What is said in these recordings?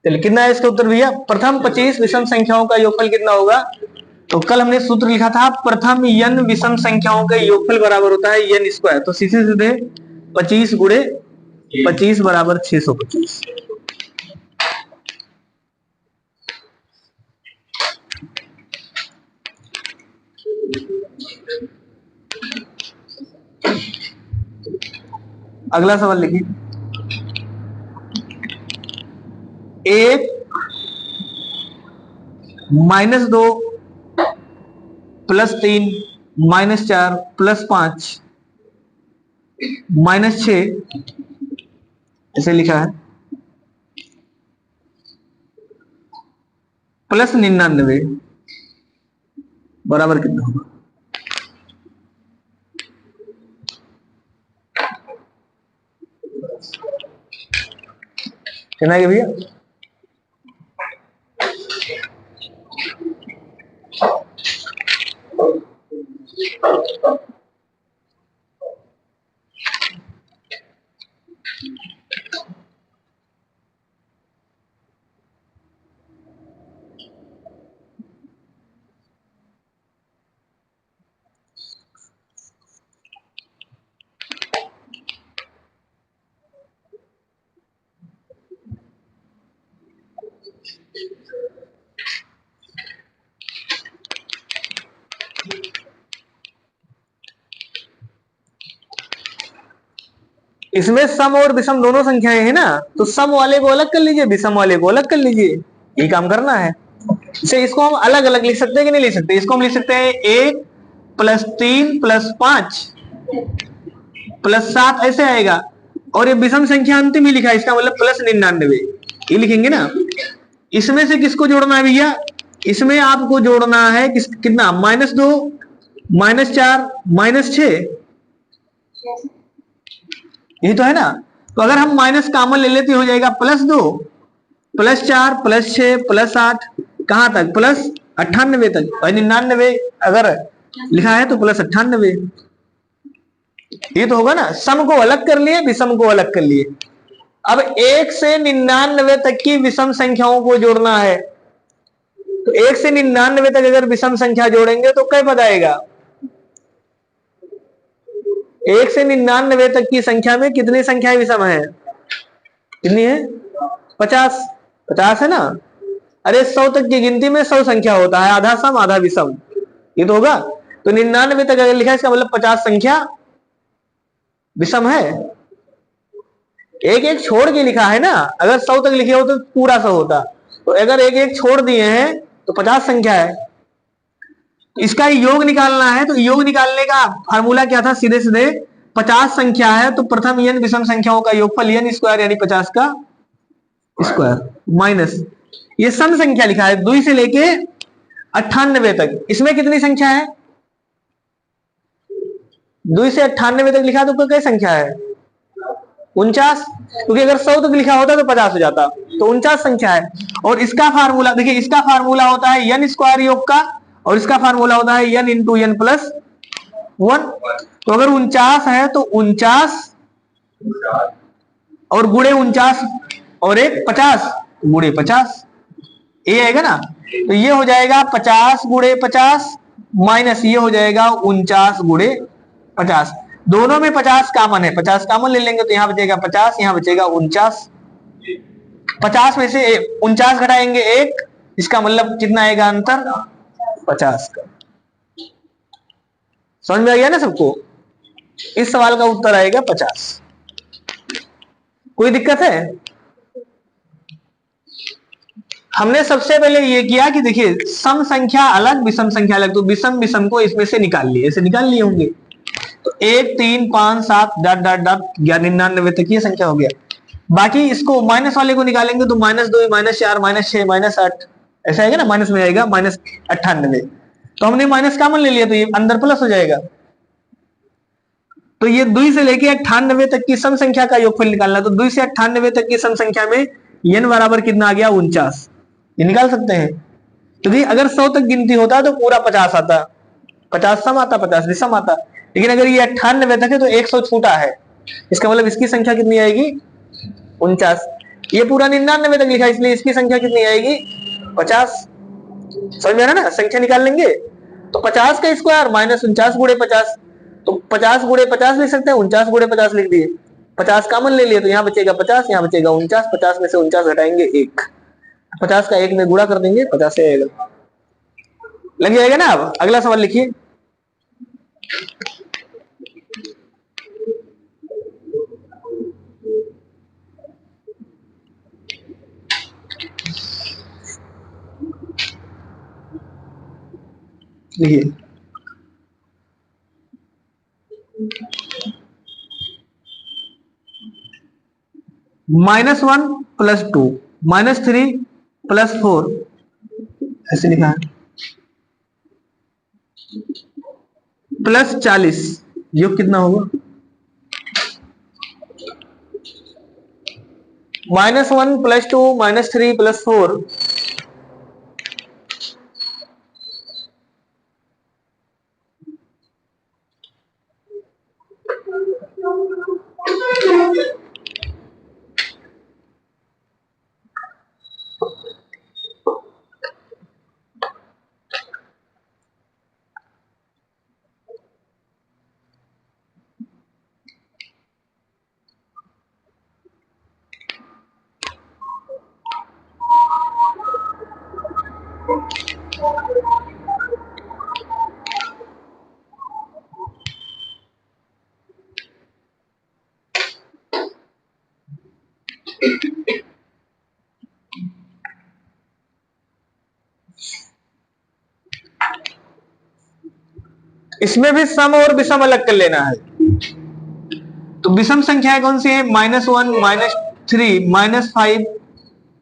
चलिए कितना है इसका उत्तर भैया, प्रथम 25 विषम संख्याओं का योगफल कितना होगा। तो कल हमने सूत्र लिखा था प्रथम n विषम संख्याओं का योगफल बराबर होता है n स्क्वायर। तो सीधे सीधे 25 गुणे 25 बराबर 625। अगला सवाल लिखिए, 1 -2 +3 -4 +5 -6 ऐसे लिखा है, +99 बराबर कितना होगा। कितना है भैया, इसमें सम और विषम दोनों संख्याएं हैं ना, तो सम वाले को अलग कर लीजिए, विषम वाले को अलग कर लीजिए, ये काम करना है। इसे इसको हम अलग अलग लिख सकते हैं कि नहीं लिख सकते, इसको हम लिख सकते हैं 1 +3 +5 +7 ऐसे आएगा, और ये विषम संख्या अंतिम ही लिखा है, इसका मतलब +99 ये लिखेंगे ना। इसमें से किसको जोड़ना है भैया, इसमें आपको जोड़ना है कितना, -2 -4 -6 यही तो है ना। तो अगर हम माइनस कॉमन ले लेते हो जाएगा +2 +4 +6 +8 कहां तक, +98 तक, और 99 अगर लिखा है तो +98 ये तो होगा ना। सम को अलग कर लिए, विषम को अलग कर लिए। अब 1 से 99 तक की विषम संख्याओं को जोड़ना है, तो 1 से 99 तक अगर विषम संख्या जोड़ेंगे तो क्या पद आएगा, 1 से 99 तक की संख्या में कितनी संख्याएं विषम है, कितनी है, 50 50 है ना। अरे 100 तक की गिनती में 100 संख्या होता है, आधा सम आधा विषम, ये तो होगा। तो 99 तक अगर लिखा है इसका मतलब 50 संख्या विषम है। एक एक छोड़ के लिखा है ना, अगर 100 तक लिखे हो तो पूरा 100 होता, तो अगर एक एक छोड़ दिए हैं तो 50 संख्या है। इसका योग निकालना है, तो योग निकालने का फार्मूला क्या था, सीधे सीधे 50 संख्या है तो प्रथम n विषम संख्याओं का योगफल n स्क्वायर यानी 50 का स्क्वायर माइनस ये सम संख्या लिखा है 2 से लेके 98 तक, इसमें कितनी संख्या है, 2 से 98 तक लिखा तो क्या संख्या है, 49, क्योंकि अगर 100 तक लिखा होता तो 50 हो जाता, तो 49 संख्या है। और इसका फार्मूला देखिए, इसका फार्मूला होता है n स्क्वायर योग का, और इसका फार्मूला होता है n इंटू n प्लस 1। तो अगर 49 है तो 49 और गुणे 49 और एक 50 गुणे 50 ये आएगा ना। तो ये हो जाएगा 50 गुणे 50 माइनस ये हो जाएगा 49 गुणे 50। दोनों में 50 कॉमन है, 50 कॉमन ले लेंगे तो यहाँ बचेगा 50, यहाँ बचेगा 49। 50 में से 49 घटाएंगे 1, इसका मतलब कितना आएगा अंतर, 50 का। समझ में आ गया ना सबको, इस सवाल का उत्तर आएगा 50। कोई दिक्कत है, हमने सबसे पहले ये किया कि देखिए सम संख्या अलग विषम संख्या अलग, तो विषम विषम को इसमें से निकाल लिए, ऐसे निकाल लिए होंगे। तो 1 3 5 7 डॉट डॉट डॉट 99 तक ये संख्या हो गया। बाकी इसको माइनस वाले को निकालेंगे तो -2 -4 -6 -8 ऐसा आएगा ना, माइनस में आएगा -98। तो हमने माइनस कॉमन ले लिया तो ये अंदर प्लस हो जाएगा। तो ये 2 से लेके 98 तक की सम संख्या का योगफल निकालना, तो 2 से 98 तक की सम संख्या में n बराबर कितना आ गया, 49, ये निकाल सकते हैं। क्योंकि अगर 100 तक गिनती होता तो पूरा 50 आता, 50 सम आता 50 विषम आता, लेकिन अगर ये 98 तक है तो 100 छूटा है, इसका मतलब इसकी संख्या कितनी आएगी, 49। ये पूरा 99 तक लिखा है, इसलिए इसकी संख्या कितनी आएगी 50। समझ में आ रहा ना, संख्या निकाल लेंगे तो 50 का स्क्वायर माइनस 49 गुणे 50, तो 50 गुणे 50 लिख सकते हैं, 49 गुणे 50 लिख दिए, 50 कॉमन ले लिए तो यहाँ बचेगा 50, यहाँ बचेगा 49, 50 में से 49 घटाएंगे 1, 50 का 1 में गुणा कर देंगे 50 से आएगा, लग जाएगा ना। अब अगला सवाल लिखिए। लिखिए -1 + 2 -3 + 4 ऐसे लिखा है +40 योग कितना होगा? -1 + 2 -3 + 4 इसमें भी सम और विषम अलग कर लेना है। तो विषम संख्याएं कौन सी है? -1 -3 -5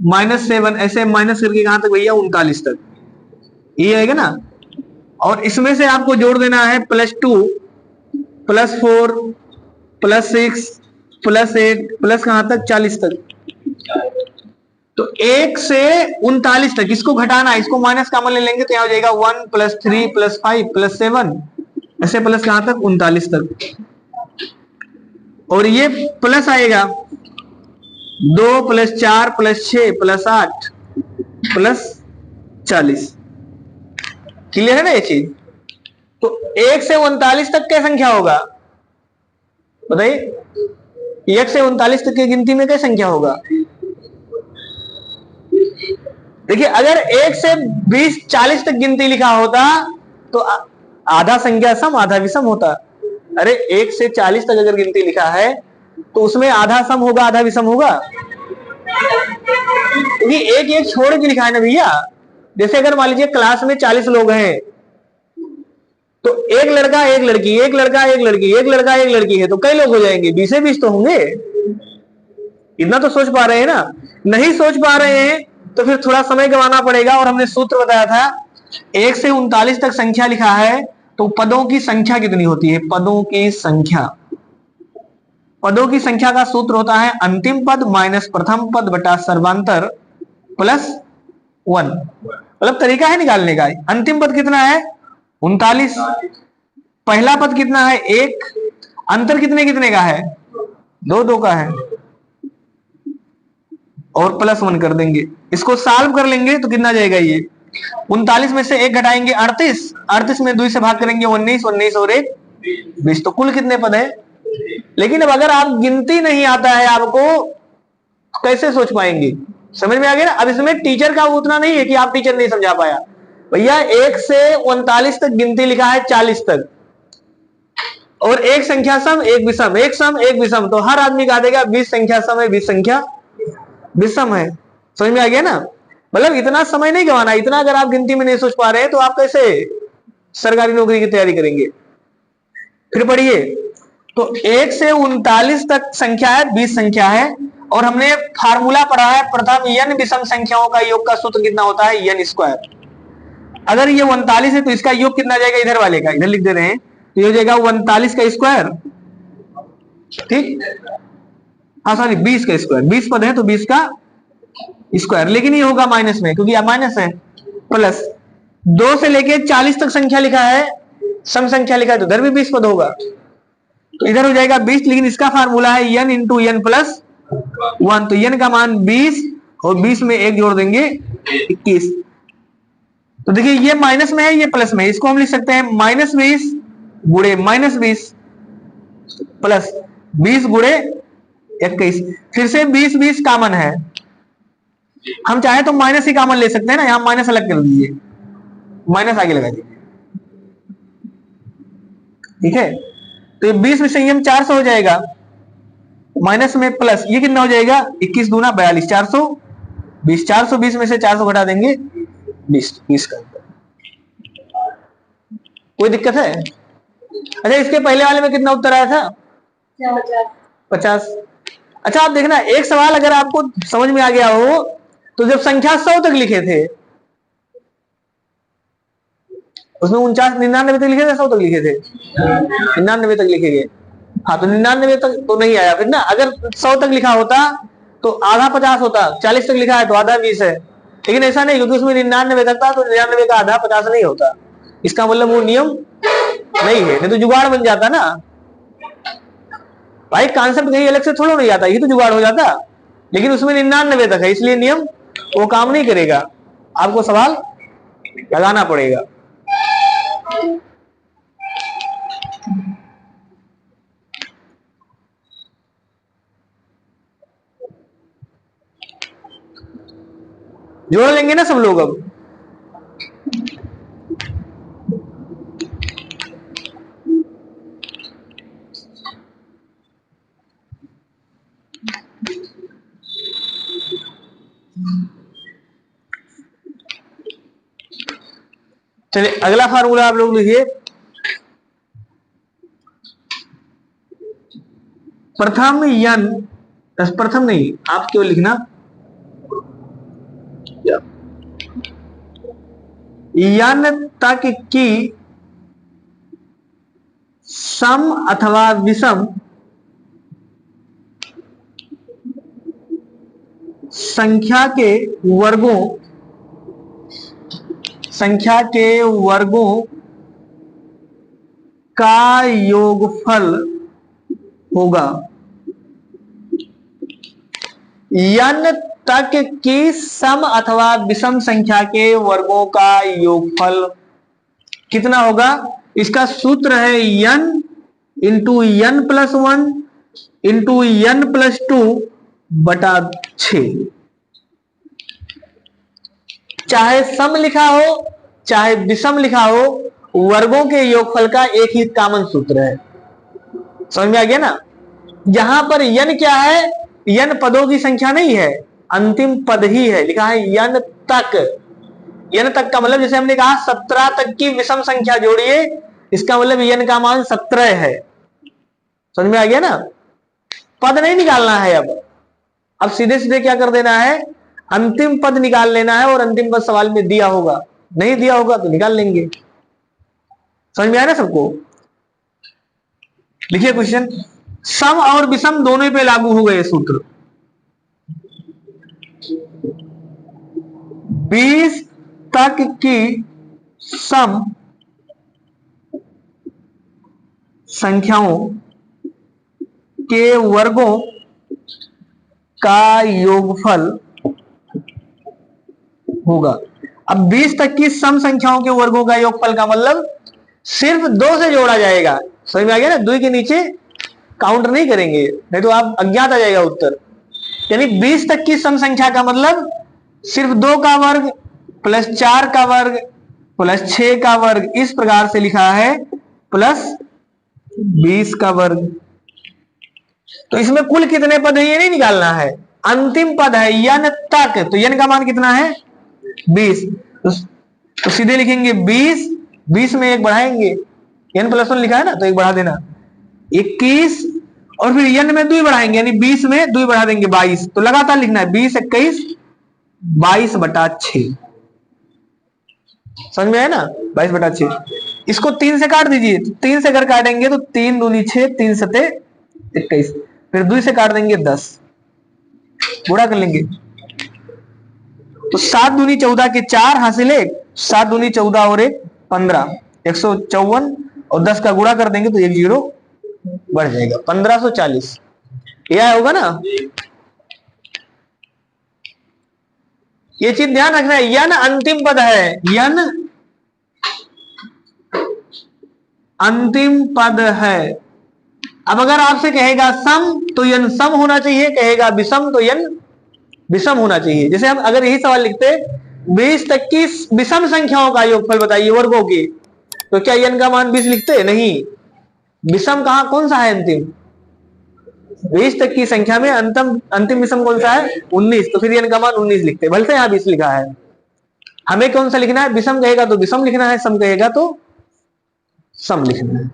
-7 ऐसे माइनस करके कहां तक भैया? 39 तक, ये आएगा ना। और इसमें से आपको जोड़ देना है +2 +4 +6 +8 प्लस कहां तक? 40 तक। तो 1 से 39 तक इसको घटाना है, इसको माइनस कॉमन ले लेंगे तो यहां हो जाएगा 1 +3 +5 +7 ऐसे प्लस कहां तक? 39 तक। और ये प्लस आएगा 2 + 4 + 6 + 8 +40। क्लियर है ना ये चीज? तो 1 से 39 तक क्या संख्या होगा बताइए? 1 से 39 तक की गिनती में क्या संख्या होगा? देखिए अगर 1 से 20 40 तक गिनती लिखा होता तो आधा संख्या सम आधा विषम होता। अरे 1 से 40 तक अगर गिनती लिखा है तो उसमें आधा सम होगा आधा विषम होगा, क्योंकि एक छोड़ के लिखा है ना भैया। जैसे अगर मान लीजिए क्लास में 40 लोग हैं तो एक लड़का एक लड़की, एक लड़का एक लड़की, एक लड़का एक लड़की है तो कई लोग हो जाएंगे, 20 20 तो होंगे। इतना तो सोच पा रहे हैं ना? नहीं सोच पा रहे हैं तो फिर थोड़ा समय गंवाना पड़ेगा। और हमने सूत्र बताया था 1 से 39 तक संख्या लिखा है तो पदों की संख्या कितनी होती है? पदों की संख्या, पदों की संख्या का सूत्र होता है अंतिम पद माइनस प्रथम पद बटा सर्वांतर +1। मतलब तरीका है निकालने का। अंतिम पद कितना है? 39। पहला पद कितना है? 1। अंतर कितने कितने का है? 2 2 का है। और +1 कर देंगे, इसको सॉल्व कर लेंगे तो कितना जाएगा? ये 39 में से 1 घटाएंगे 38, 38 में 2 से भाग करेंगे 19, 19 और 1 20। तो कुल कितने पद है? लेकिन अब अगर आप गिनती नहीं आता है आपको कैसे सोच पाएंगे? समझ में आ गया ना? अब इसमें टीचर का उतना नहीं है कि आप टीचर नहीं समझा पाया भैया। 1 से 39 तक गिनती लिखा है 40 तक, और एक संख्या सम एक विषम, एक सम एक विषम, तो हर आदमी कहा देगा 20 संख्या सम है 20 संख्या विषम है। समझ में आ गया ना? मतलब इतना समय नहीं गंवाना। इतना अगर आप गिनती में नहीं सोच पा रहे हैं तो आप कैसे सरकारी नौकरी की तैयारी करेंगे? फिर पढ़िए। तो 1 से 39 तक संख्या है 20 संख्या है, और हमने फार्मूला पढ़ा है प्रथम n विषम संख्याओं का योग का सूत्र कितना होता है? n²। अगर ये 39 है तो इसका योग कितना जाएगा? इधर वाले का इधर लिख दे रहे हैं तो ये हो जाएगा 39 का स्क्वायर, ठीक? हाँ सॉरी 20 का स्क्वायर, 20 पद है तो 20 का स्क्वायर। लेकिन ये होगा माइनस में क्योंकि यह माइनस है। प्लस 2 से लेके 40 तक संख्या लिखा है, सम संख्या लिखा है तो इधर भी 20 पद होगा, तो इधर हो जाएगा 20। लेकिन इसका फार्मूला है n × n + 1, तो n का मान 20 और 20 में 1 जोड़ देंगे 21। तो देखिए ये माइनस में है, ये प्लस में है, इसको हम लिख सकते हैं -20 गुणे -20 प्लस 20 गुणे 21। फिर से 20 कॉमन है, हम चाहे तो माइनस ही कॉमन ले सकते हैं ना, यहां माइनस अलग कर दीजिए, माइनस आगे लगा दीजिए, ठीक है। तो ये 20 में संयम 400 हो जाएगा, माइनस में प्लस, ये कितना हो जाएगा 21 दूना 42, 420, 420 में से 400 घटा देंगे 20 का। कोई दिक्कत है? अच्छा, इसके पहले वाले में कितना उत्तर आया था? 50। अच्छा आप देखना, एक सवाल अगर आपको समझ में आ गया हो तो जब संख्या 100 तक लिखे थे उसमें 49 99 तक लिखे थे, 100 तक लिखे थे? 99 तक लिखे गए। हाँ तो 99 तक तो नहीं आया फिर ना, अगर 100 तक लिखा होता तो आधा 50 होता, 40 तक लिखा है तो आधा 20 है, लेकिन ऐसा नहीं, क्योंकि उसमें 99 तक था तो 99 का आधा 50 नहीं होता। इसका मतलब वो नियम नहीं है, नहीं तो जुगाड़ बन जाता ना भाई, कॉन्सेप्ट कहीं अलग से थोड़ा नहीं आता, ये तो जुगाड़ हो जाता, लेकिन उसमें 99 तक है इसलिए नियम वो काम नहीं करेगा, आपको सवाल लगाना पड़ेगा। जोड़ लेंगे ना सब लोग अब? चलिए अगला फार्मूला आप लोग लिखिए, प्रथम यन, प्रथम नहीं आप क्यों लिखना, यन तक की सम अथवा विषम संख्या के वर्गों का योगफल होगा। यन तक की सम अथवा विषम संख्या के वर्गों का योगफल कितना होगा? इसका सूत्र है n into n+1 into n+2 बटा 6। चाहे सम लिखा हो चाहे विषम लिखा हो, वर्गों के योगफल का एक ही कॉमन सूत्र है। समझ में आ गया ना? यहां पर n क्या है? n पदों की संख्या नहीं है, अंतिम पद ही है, लिखा है n तक। n तक का मतलब जैसे हमने कहा 17 तक की विषम संख्या जोड़िए, इसका मतलब n का मान 17 है। समझ में आ गया ना? पद नहीं निकालना है, अब सीधे सीधे क्या कर देना है, अंतिम पद निकाल लेना है, और अंतिम पद सवाल में दिया होगा, नहीं दिया होगा तो निकाल लेंगे। समझ में आया ना सबको? लिखिए क्वेश्चन, सम और विषम दोनों पे लागू हो गए सूत्र। 20 तक की सम संख्याओं के वर्गों का योगफल होगा। अब 20 तक की सम संख्याओं के वर्गों का योगफल का मतलब सिर्फ 2 से जोड़ा जाएगा। समझ में आ गया ना? 2 के नीचे काउंट नहीं करेंगे, नहीं तो आप अज्ञात आ जाएगा उत्तर। यानी 20 तक की सम संख्या का मतलब सिर्फ 2 का वर्ग प्लस 4 का वर्ग प्लस 6 का वर्ग, इस प्रकार से लिखा है, प्लस 20 का वर्ग। तो इसमें कुल कितने पद है ये नहीं निकालना है, अंतिम पद है n तक, तो n का मान कितना है 20, तो सीधे लिखेंगे 20 में 1 बढ़ाएंगे, n+1 लिखा है ना तो 1 बढ़ा देना 21, और फिर n में 2 बढ़ाएंगे, यानी 20 में 2 बढ़ा देंगे 22, तो लगातार लिखना है 20 21 22 बटा 6। समझ में आया ना? 22 बटा 6। इसको 3 से काट दीजिए, 3 से अगर काटेंगे तो 3 दूनी 6, 3 सते 21, फिर 2 से काट देंगे 10, गुणा कर लेंगे तो 7 दूनी 14 के 4 हासिल 1, 7 दूनी 14 और 1 15, 154, और 10 का गुणा कर देंगे तो 1 0 बढ़ जाएगा, 1540। यह होगा ना? ये चीज ध्यान रखना है, यन अंतिम पद है, यन अंतिम पद है। अब अगर आपसे कहेगा सम तो यन सम होना चाहिए, कहेगा विषम तो यन विषम होना चाहिए। जैसे हम अगर यही सवाल लिखते 20 तक की विषम संख्याओं का योगफल बताइए वर्गों की, तो क्या यन का मान 20 लिखते? नहीं। विषम कहां, कौन सा है अंतिम? 20 तक की संख्या में अंतिम विषम कौन सा है? 19। तो फिर यन का मान 19 लिखते, भले से यहां 20 लिखा है। हमें कौन सा लिखना है? विषम कहेगा तो विषम लिखना है, सम कहेगा तो सम लिखना है।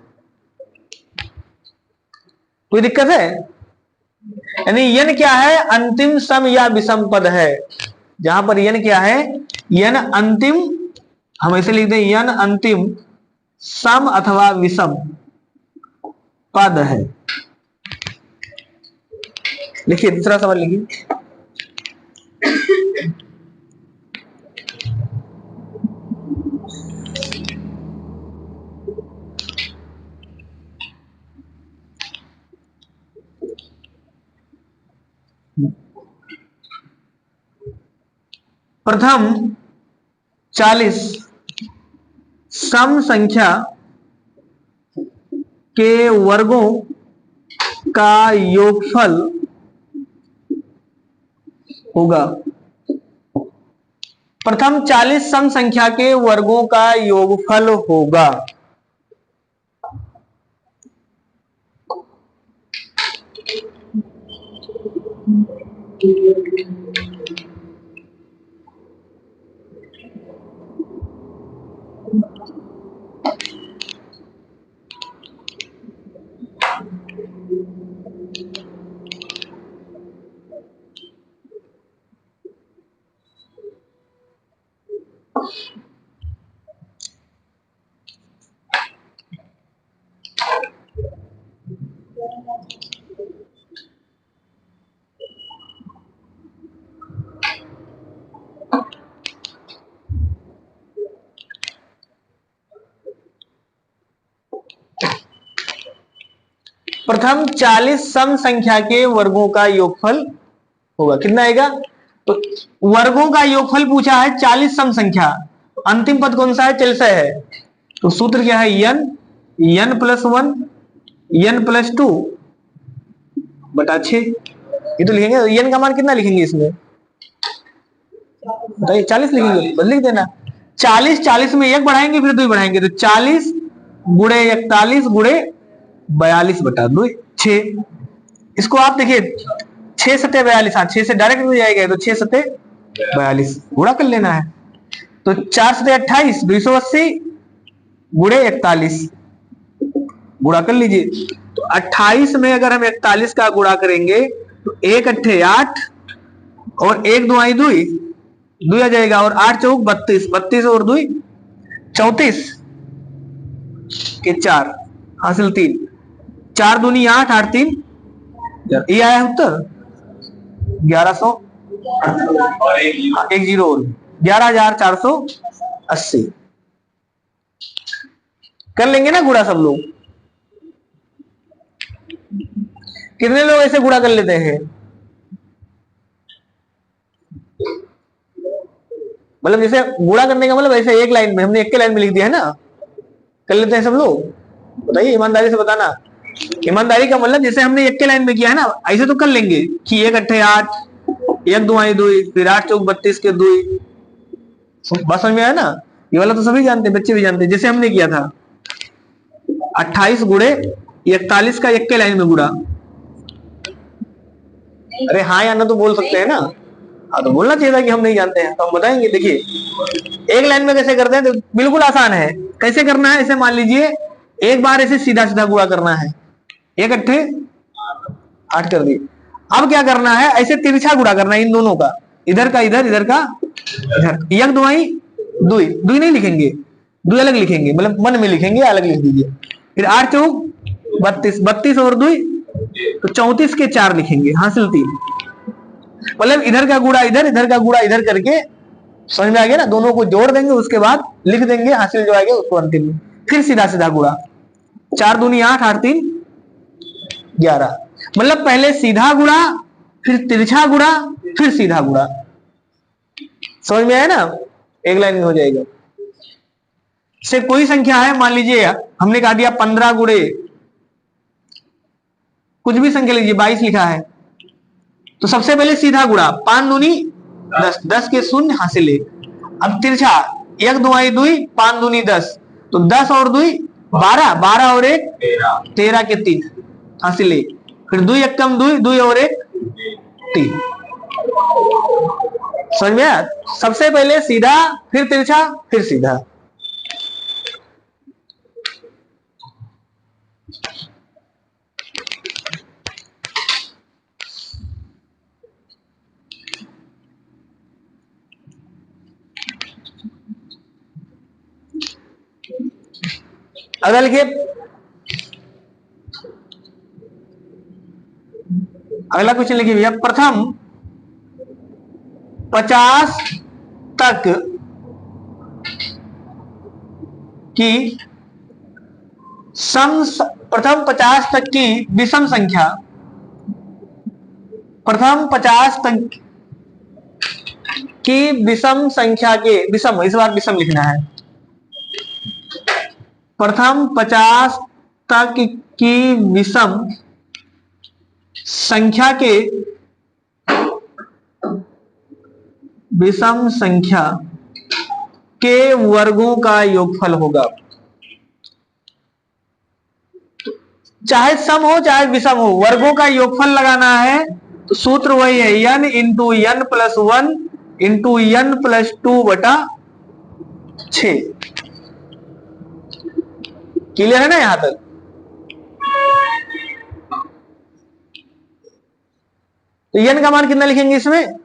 कोई दिक्कत है? यानी यन क्या है? अंतिम सम या विषम पद है। जहां पर यन क्या है? यन अंतिम, हम ऐसे लिख दें यन अंतिम सम अथवा विषम पद है। लिखिए दूसरा सवाल लिखिए। प्रथम 40 सम संख्या के वर्गों का योगफल होगा। प्रथम 40 सम संख्या के वर्गों का योगफल होगा। प्रथम 40 सम संख्या के वर्गों का योगफल होगा। कितना आएगा? तो वर्गों का योगफल पूछा है, 40 सम संख्या, अंतिम पद कौन सा है? चलसय है। तो सूत्र क्या है? यन, यन प्लस 1 यन प्लस 2 बटा 6। ये तो लिखेंगे। यन का मान कितना लिखेंगे इसमें? बताइए। 40 लिखेंगे, बस लिख देना। 40 में 1 बढ़ाएंगे फिर 2 बढ़ाएंगे, तो 40 गुणे 41 गुणे 42 बटा 2 6। इसको आप देखिए 6 सते 42, हाँ 6 से डायरेक्ट हो जाएगा, तो 6 सते 42 गुणा कर लेना है। तो 4 सते 28 280 गुणे 41 गुणा कर लीजिए। तो 28 में अगर हम 41 का गुणा करेंगे तो 1 अट्ठे 8 और 1 दुआई 2 2 आ जाएगा, और 8 चौक 32 32 और 2 34 के 4 हासिल 3 4 दूनी 8 8 3 ये आया उत्तर 1100 एक जीरो और 11,480। कर लेंगे ना गुणा सब लोग? कितने लोग ऐसे गुणा कर लेते हैं? मतलब जैसे गुणा करने का मतलब ऐसे एक लाइन में, हमने एक के लाइन में लिख दिया है ना, कर लेते हैं सब लोग? बताइए ईमानदारी से बताना। ईमानदारी का मतलब जैसे हमने एक के लाइन में किया है ना, ऐसे तो कर लेंगे कि 1 अट्ठे 8 1 दुआई 2 फिर 8 चौक 32 के 2। बात समझ में आया ना? ये वाला तो सभी जानते हैं, बच्चे भी जानते हैं। जैसे हमने किया था 28 गुणे 41 का एक के लाइन में गुणा। अरे हाँ या ना तो बोल सकते हैं ना? हाँ तो बोलना चाहिए था कि हम नहीं जानते हैं, तो हम बताएंगे। देखिए एक लाइन में कैसे करते हैं, तो बिल्कुल आसान है। कैसे करना है? ऐसे मान लीजिए एक बार ऐसे सीधा सीधा गुणा करना है, 1 अट्ठे 8 कर दिए। अब क्या करना है? ऐसे तिरछा गुणा करना है इन दोनों का, इधर का इधर, इधर का इधर। 1 दुआई 2 2 नहीं लिखेंगे, 2 अलग लिखेंगे, मतलब मन में लिखेंगे, अलग लिख दीजिए। फिर 8 चौक 32 32 और 2 तो 34 के 4 लिखेंगे हासिल 3। मतलब इधर का गुणा इधर, इधर का गुणा इधर करके, समझ में आ गया ना? दोनों को जोड़ देंगे, उसके बाद लिख देंगे हासिल जो आएगा उसको अंतिम में। फिर सीधा सीधा गुणा, 4 दूनी 8 8 3 11। मतलब पहले सीधा गुणा, फिर तिरछा गुणा, फिर सीधा गुणा। समझ में आया ना, एक लाइन में हो जाएगा। से कोई संख्या है, मान लीजिए हमने कहा दिया 15 गुणे कुछ भी संख्या लीजिए, 22 लिखा है, तो सबसे पहले सीधा गुणा, 5 दूनी 10, 10 के शून्य हासिल एक। अब तिरछा, 1 2 2, 5 दूनी 10, तो 10 और 2 12, 12 और 1 13 के 3 हासिल एक, फिर 2 1 कम 2, 2 और 1 3। समझ में आया? सबसे पहले सीधा, फिर तिरछा, फिर सीधा। अगला लिखिए, अगला क्वेश्चन लिखिए भैया, प्रथम 50 तक की प्रथम 50 तक की विषम संख्या, प्रथम 50 तक की विषम संख्या के, विषम, इस बार विषम लिखना है, प्रथम 50 तक की विषम संख्या के, विषम संख्या के वर्गों का योगफल होगा। चाहे सम हो चाहे विषम हो, वर्गों का योगफल लगाना है, तो सूत्र वही है, n into n plus 1 into n plus 2 बटा 6। क्लियर है ना यहां तक? तो n का मान कितना लिखेंगे इसमें?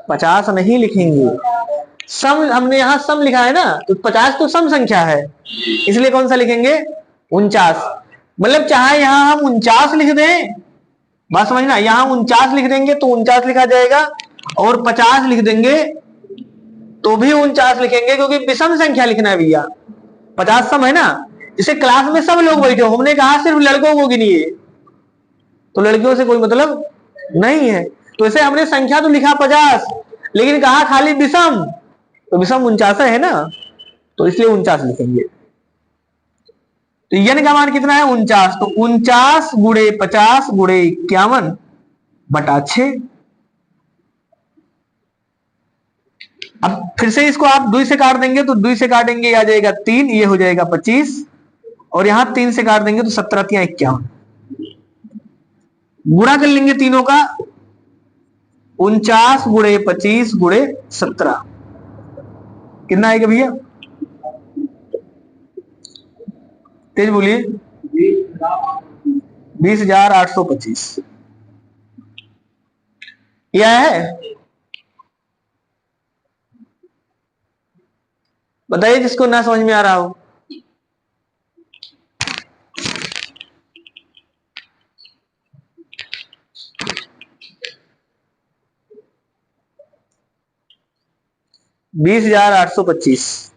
50 नहीं लिखेंगे, सम, हमने यहां सम लिखा है ना, तो 50 तो सम संख्या है, इसलिए कौन सा लिखेंगे? 49। मतलब चाहे यहां हम 49 लिख दें, बात समझना, यहां 49 लिख देंगे तो 49 लिखा जाएगा, और 50 लिख देंगे तो भी 49 लिखेंगे, क्योंकि विषम संख्या लिखना है भैया। 50 सम है ना, इसे क्लास में सब लोग बैठे हो, हमने कहा सिर्फ लड़कों को गिनिए, तो लड़कियों से कोई मतलब नहीं है, तो इसे हमने संख्या तो लिखा 50, लेकिन कहा खाली विषम, तो विषम 49 है ना, तो इसलिए 49 लिखेंगे। तो n का मान कितना है? 49, तो 49 गुणे 50 गुणे 51 बटा 6। अब फिर से इसको आप 2 से काट देंगे, तो 2 से काटेंगे आ जाएगा 3, ये हो जाएगा 25, और यहां 3 से काट देंगे तो 17 3 51, गुणा कर लेंगे तीनों का, 49 गुणे 25 गुणे 17, कितना आएगा भैया? तेज बोलिए। 20,825 यह है। बताइए जिसको ना समझ में आ रहा हो। बीस हजार 825।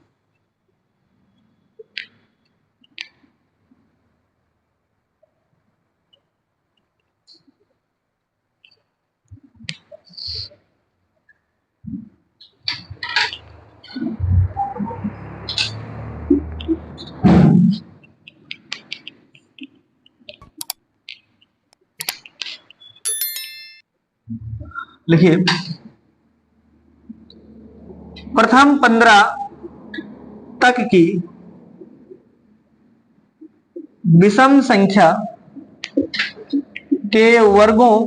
लिखिए, प्रथम 15 तक की विषम संख्या के वर्गों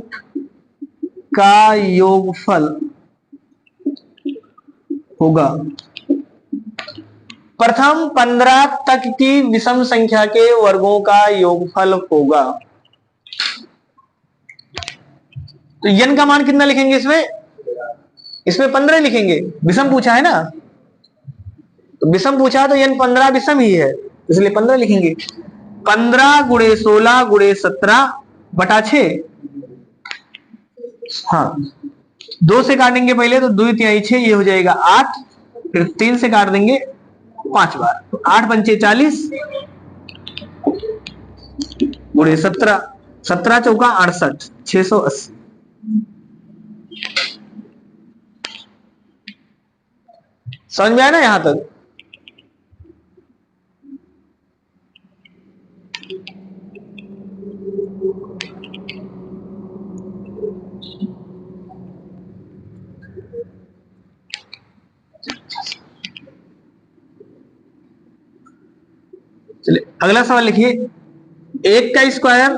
का योगफल होगा। प्रथम 15 तक की विषम संख्या के वर्गों का योगफल होगा। तो n का मान कितना लिखेंगे इसमें? इसमें 15 लिखेंगे, विषम पूछा है ना, तो विषम पूछा तो n 15 विषम ही है, इसलिए 15 लिखेंगे। 15 गुणे 16 गुणे 17 बटा 6। हाँ, 2 से काटेंगे पहले, तो 2 3 6, ये हो जाएगा 8, फिर 3 से काट देंगे 5 बार, तो 8 पंचे 40 गुणे 17, 17 चौका 68, 680। समझ में आया ना यहां तक? चलिए अगला सवाल लिखिए। 1 का स्क्वायर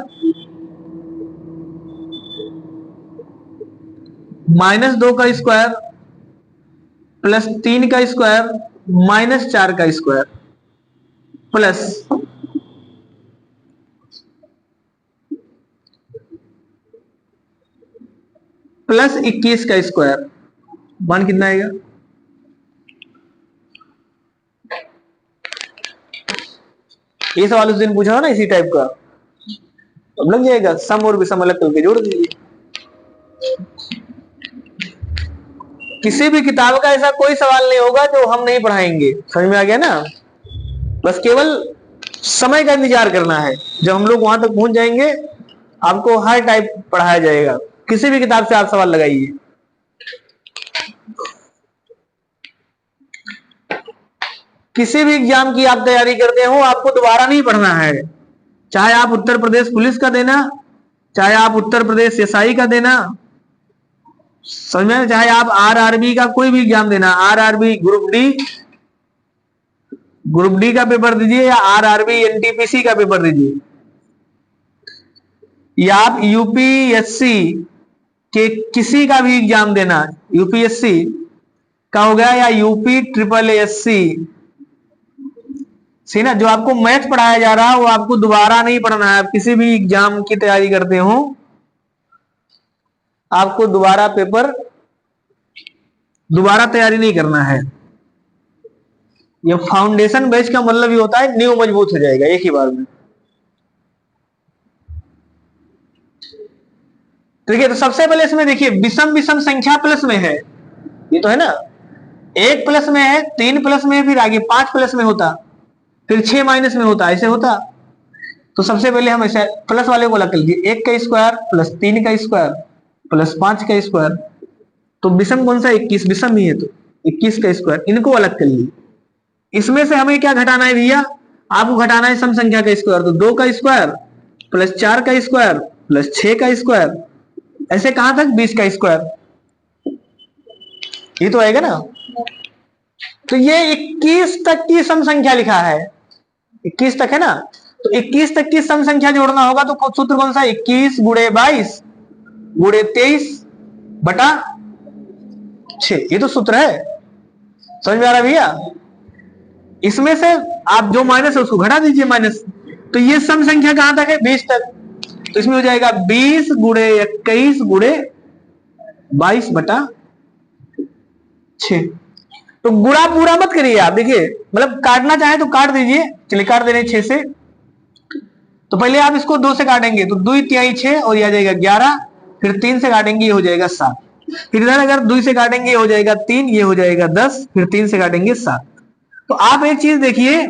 -2 का स्क्वायर प्लस 3 का स्क्वायर -4 का स्क्वायर प्लस 21 का स्क्वायर, मान कितना आएगा? ये सवाल उस दिन पूछा हो ना इसी टाइप का, अब लग जाएगा। सम और विषम अलग करके जोड़ दीजिए। किसी भी किताब का ऐसा कोई सवाल नहीं होगा जो हम नहीं पढ़ाएंगे। समझ में आ गया ना? बस केवल समय का इंतजार करना है, जब हम लोग वहां तक पहुंच जाएंगे आपको हर टाइप पढ़ाया जाएगा। किसी भी किताब से आप सवाल लगाइए। किसी भी एग्जाम की आप तैयारी करते हो आपको दोबारा नहीं पढ़ना है, चाहे आप उत्तर प्रदेश पुलिस का देना, चाहे आप उत्तर प्रदेश एसआई का देना, समझ में, चाहे आप आरआरबी का कोई भी एग्जाम देना, आरआरबी ग्रुप डी का पेपर दीजिए या आरआरबी एनटीपीसी का पेपर दीजिए, या आप यूपीएससी के किसी का भी एग्जाम देना, यूपीएससी का हो गया या यूपी ट्रिपल एससी, सही ना, जो आपको मैथ पढ़ाया जा रहा है वो आपको दोबारा नहीं पढ़ना है। आप किसी भी एग्जाम की तैयारी करते हो आपको दोबारा तैयारी नहीं करना है। ये फाउंडेशन बेस का मतलब ये होता है नींव मजबूत हो जाएगा एक ही बार में। ठीक है, तो सबसे पहले इसमें देखिए विषम विषम संख्या प्लस में है, ये तो है ना, 1 प्लस में है, 3 प्लस में है, फिर आगे 5 प्लस में होता, फिर 6 माइनस में होता, ऐसे होता। तो सबसे पहले हम ऐसे प्लस वाले को अलग कर लीजिए, 1 का स्क्वायर प्लस 3 का स्क्वायर प्लस 5 का स्क्वायर। तो विषम कौन सा? 21 विषम ही है, तो 21 का स्क्वायर, इनको अलग कर लीजिए। इसमें से हमें क्या घटाना है भैया? आपको घटाना है सम संख्या का स्क्वायर, तो 2 का स्क्वायर प्लस 4 का स्क्वायर प्लस 6 का स्क्वायर, ऐसे कहां तक? 20 का स्क्वायर, ये तो आएगा ना। तो ये 21 तक की सम संख्या लिखा है, 21 तक है ना, तो 21 तक की सम संख्या जोड़ना होगा तो सूत्र कौन सा? 21 गुणे 22 गुणे 23 बटा 6, ये तो सूत्र है। समझ में आ रहा भैया? इसमें से आप जो माइनस है उसको घटा दीजिए माइनस, तो ये सम संख्या कहां तक है? 20 तक। तो इसमें हो जाएगा 20 गुणे 21 गुणे 22 बटा 6। तो गुणा पूरा मत करिए आप, देखिए मतलब काटना चाहे तो काट दीजिए। चलिए काट दे रहे 6 से, तो पहले आप इसको 2 से काटेंगे तो 2 तिहाई 6 और ये आ जाएगा 11, फिर 3 से काटेंगे ये हो जाएगा 7, फिर इधर अगर 2 से काटेंगे ये हो जाएगा 3, ये हो जाएगा 10, फिर 3 से काटेंगे 7। तो आप एक चीज देखिए,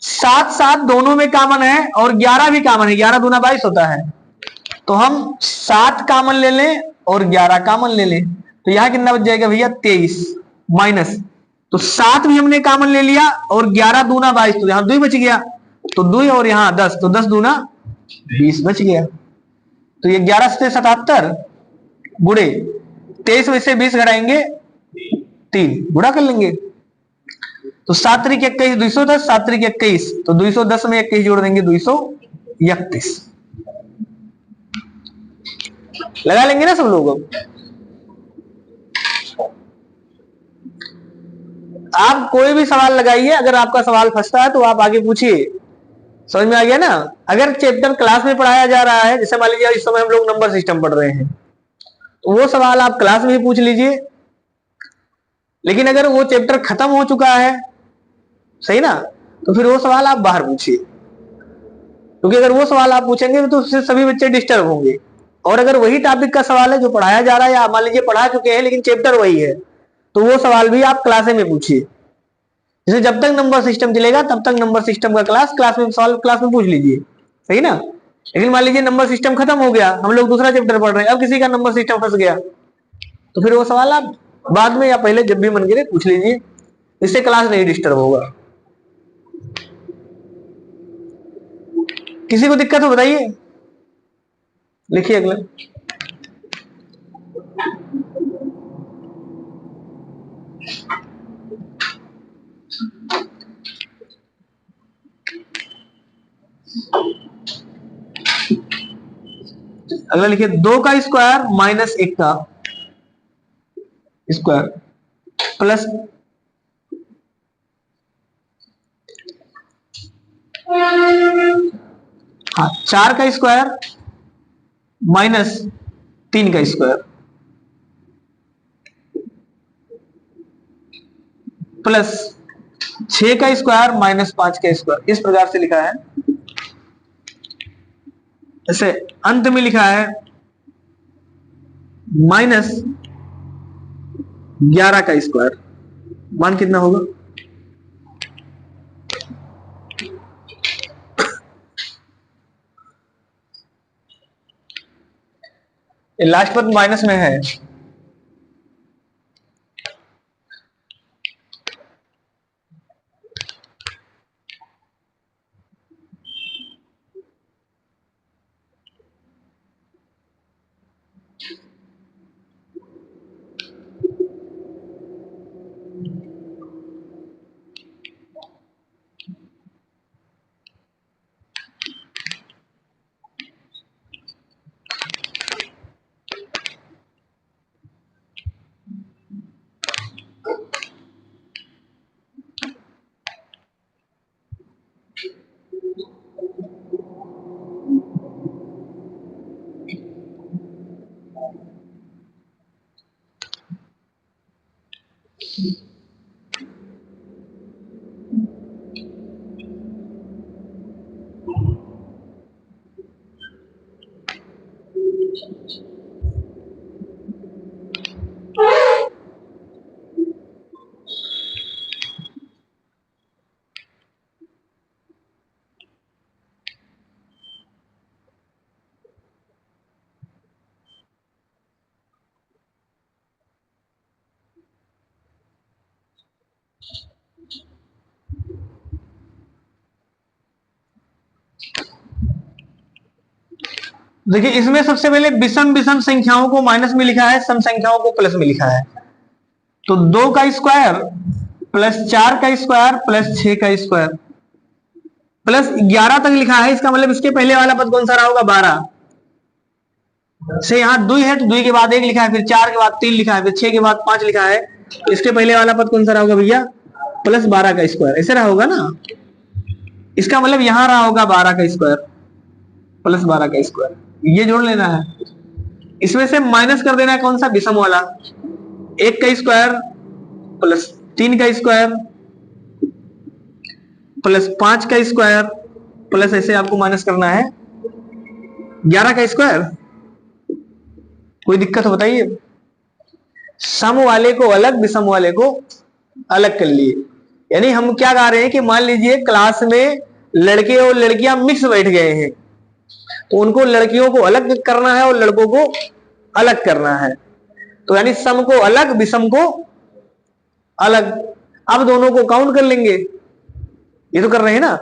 7 7 दोनों में कॉमन है और 11 भी कॉमन है, 11 दूना 22 होता है। तो हम 7 कॉमन ले लें और 11 कॉमन ले लें, तो यहां कितना बच जाएगा भैया? 23 माइनस, तो 7 भी हमने कॉमन ले लिया और 11 दूना 22, तो यहां 2 बच गया, तो 2 और यहां 10, तो 10 दूना 20 बच गया। तो ये 11 से 77 गुणे 23 में से 20 घटाएंगे 3, गुणा कर लेंगे, तो 7 त्रिक 21 210, 7 त्रिक 21, तो 210 में 21 जोड़ देंगे 231। लगा लेंगे ना सब लोग? आप कोई भी सवाल लगाइए, अगर आपका सवाल फंसता है तो आप आगे पूछिए। समझ में आ गया ना? अगर चैप्टर क्लास में पढ़ाया जा रहा है, जैसे मान लीजिए इस समय हम लोग नंबर सिस्टम पढ़ रहे हैं, तो वो सवाल आप क्लास में ही पूछ लीजिए। लेकिन अगर वो चैप्टर खत्म हो चुका है, सही ना, तो फिर वो सवाल आप बाहर पूछिए, क्योंकि अगर वो सवाल आप पूछेंगे तो उससे सभी बच्चे डिस्टर्ब होंगे। और अगर वही टॉपिक का सवाल है जो पढ़ाया जा रहा है, या मान लीजिए पढ़ा चुके हैं लेकिन चैप्टर वही है, तो वो सवाल भी आप क्लास में पूछिए। जैसे जब तक नंबर सिस्टम चलेगा तब तक नंबर सिस्टम का क्लास में सवाल क्लास में पूछ लीजिए, सही ना। लेकिन मान लीजिए नंबर सिस्टम खत्म हो गया, हम लोग दूसरा चैप्टर पढ़ रहे हैं, अब किसी का नंबर सिस्टम फंस गया, तो फिर वो सवाल आप बाद में या पहले जब भी मन करे पूछ लीजिए, इससे क्लास नहीं डिस्टर्ब होगा। किसी को दिक्कत हो बताइए, लिखिए अगला। अगला लिखिए 2 का स्क्वायर माइनस 1 का स्क्वायर प्लस हाँ 4 का स्क्वायर माइनस 3 का स्क्वायर प्लस 6 का स्क्वायर माइनस 5 का स्क्वायर, इस प्रकार से लिखा है। ऐसे अंत में लिखा है माइनस 11 का स्क्वायर, मान कितना होगा? लास्ट पद माइनस में है। देखिए इसमें सबसे पहले विषम विषम संख्याओं को माइनस में लिखा है, सम संख्याओं को प्लस में लिखा है। तो 2 का स्क्वायर प्लस 4 का स्क्वायर प्लस 6 का स्क्वायर प्लस 11 तक लिखा है। इसका मतलब इसके पहले वाला पद कौन सा रहा होगा? 12 से यहां 2 है तो 2 के बाद 1 लिखा है, फिर 4 के बाद 3 लिखा है, फिर 6 के बाद 5 लिखा है। इसके पहले वाला पद कौन सा रहा होगा भैया? प्लस 12 का स्क्वायर, ऐसे रहा होगा ना। इसका मतलब यहां रहा होगा 12 का स्क्वायर प्लस 12 का स्क्वायर, ये जोड़ लेना है। इसमें से माइनस कर देना है कौन सा? विषम वाला। 1 का स्क्वायर प्लस 3 का स्क्वायर प्लस 5 का स्क्वायर प्लस ऐसे आपको माइनस करना है 11 का स्क्वायर। कोई दिक्कत हो बताइए? सम वाले को अलग, विषम वाले को अलग कर लिए। यानी हम क्या गा रहे हैं कि मान लीजिए क्लास में लड़के और लड़कियां मिक्स बैठ गए हैं, तो उनको लड़कियों को अलग करना है और लड़कों को अलग करना है। तो यानी सम को अलग, विषम को अलग। अब दोनों को काउंट कर लेंगे, ये तो कर रहे हैं ना।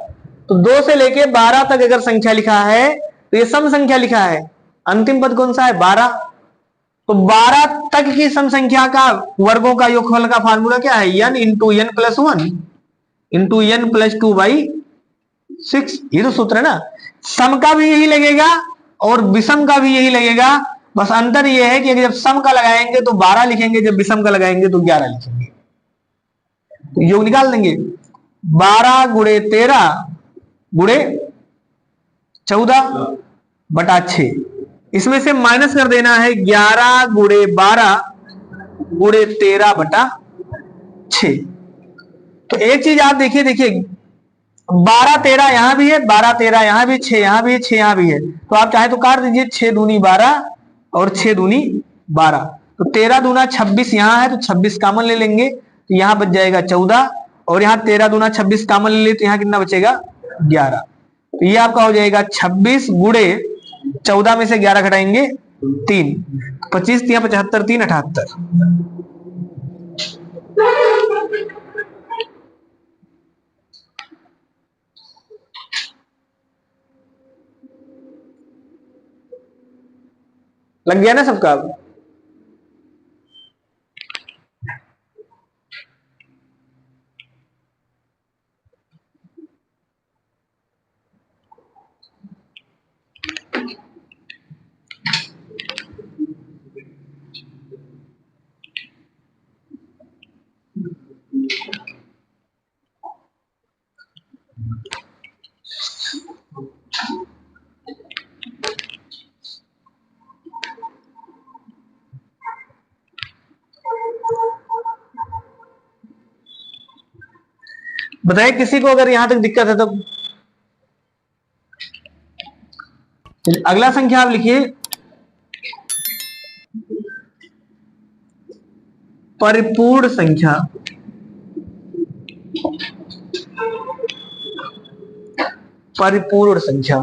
तो 2 से लेके 12 तक अगर संख्या लिखा है तो ये सम संख्या लिखा है। अंतिम पद कौन सा है? 12। तो 12 तक की सम संख्या का वर्गों का योगफल का फार्मूला क्या है? n into N plus 1 into N plus 2/6। ये तो सूत्र है ना। सम का भी यही लगेगा और विषम का भी यही लगेगा। बस अंतर यह है कि जब सम का लगाएंगे तो 12 लिखेंगे, जब विषम का लगाएंगे तो 11 लिखेंगे। तो योग निकाल देंगे। 12 गुणे 13 गुणे 14/6। इसमें से माइनस कर देना है 11 गुणे 12 गुणे 13/6। तो एक चीज आप देखिए, 12 13 यहां भी है, 12 13 यहां भी, 6 यहां भी है, 6 यहां भी है। तो आप चाहे तो काट दीजिए, 6 दूनी 12 और 6 दूनी 12। तो 13 दूना 26 यहां है तो 26 कॉमन ले लेंगे, तो यहां बच जाएगा 14। और यहां 13 दूना 26 कॉमन ले ले तो यहां कितना बचेगा? 11। तो ये आपका हो जाएगा 26 गुणे 14 में से 11 घटाएंगे 3, 25 3 75 3 78। लग गया ना सबका? बताइए किसी को अगर यहां तक दिक्कत है तो। अगला संख्या आप लिखिए, परिपूर्ण संख्या। परिपूर्ण संख्या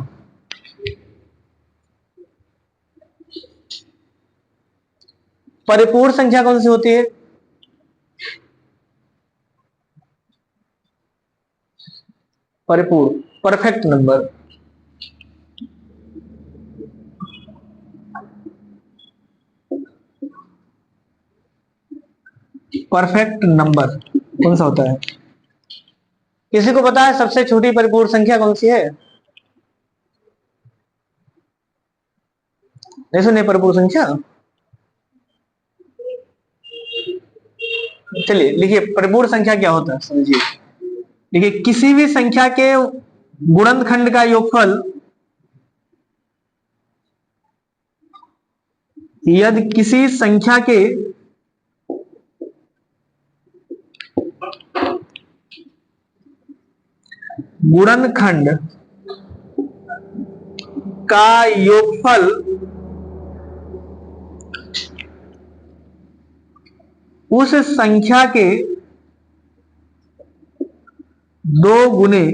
परिपूर्ण संख्या कौन सी होती है? परिपूर्ण, परफेक्ट नंबर। परफेक्ट नंबर कौन सा होता है? किसी को पता है सबसे छोटी परिपूर्ण संख्या कौन सी है? नहीं सुनिए परिपूर्ण संख्या। चलिए लिखिए परिपूर्ण संख्या क्या होता है, समझिए। देखिए किसी भी संख्या के गुणनखंड का योगफल यदि किसी संख्या के गुणनखंड का योगफल उस संख्या के 2 गुने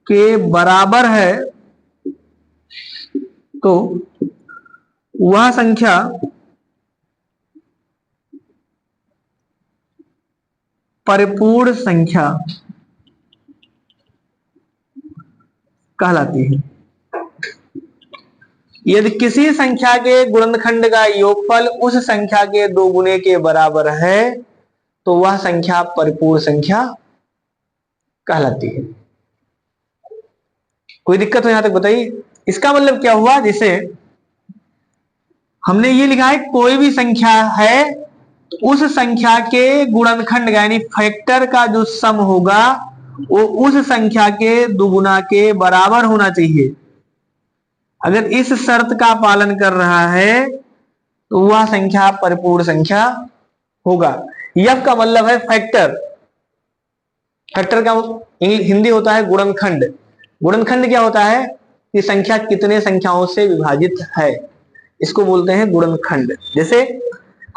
के बराबर है तो वह संख्या परिपूर्ण संख्या कहलाती है। यदि किसी संख्या के गुणनखंड का योगफल उस संख्या के 2 गुने के बराबर है तो वह संख्या परिपूर्ण संख्या कहलाती है। कोई दिक्कत हो यहां तक बताइए? इसका मतलब क्या हुआ, जैसे हमने ये लिखा है कोई भी संख्या है उस संख्या के गुणनखंड का यानी फैक्टर का जो सम होगा वो उस संख्या के दुगुना के बराबर होना चाहिए। अगर इस शर्त का पालन कर रहा है तो वह संख्या परिपूर्ण संख्या होगा। यह का मतलब है फैक्टर। फैक्टर का हिंदी होता है गुणनखंड। गुणनखंड क्या होता है कि संख्या कितने संख्याओं से विभाजित है, इसको बोलते हैं गुणनखंड। जैसे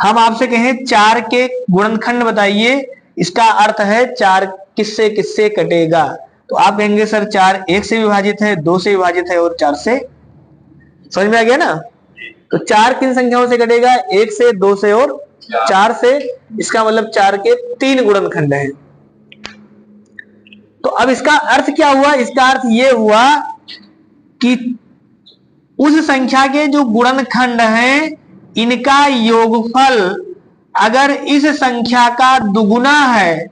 हम आपसे कहें 4 के गुणनखंड बताइए, इसका अर्थ है 4 किससे किससे कटेगा, तो आप कहेंगे सर 4 1 से विभाजित है, 2 से विभाजित है और 4 से। समझ में आ गया ना? तो 4 किन संख्याओं से कटेगा? 1 से, 2 से और 4 से। इसका मतलब 4 के 3 गुणनखंड हैं। तो अब इसका अर्थ क्या हुआ? इसका अर्थ यह हुआ कि उस संख्या के जो गुणनखंड हैं इनका योगफल अगर इस संख्या का दुगुना है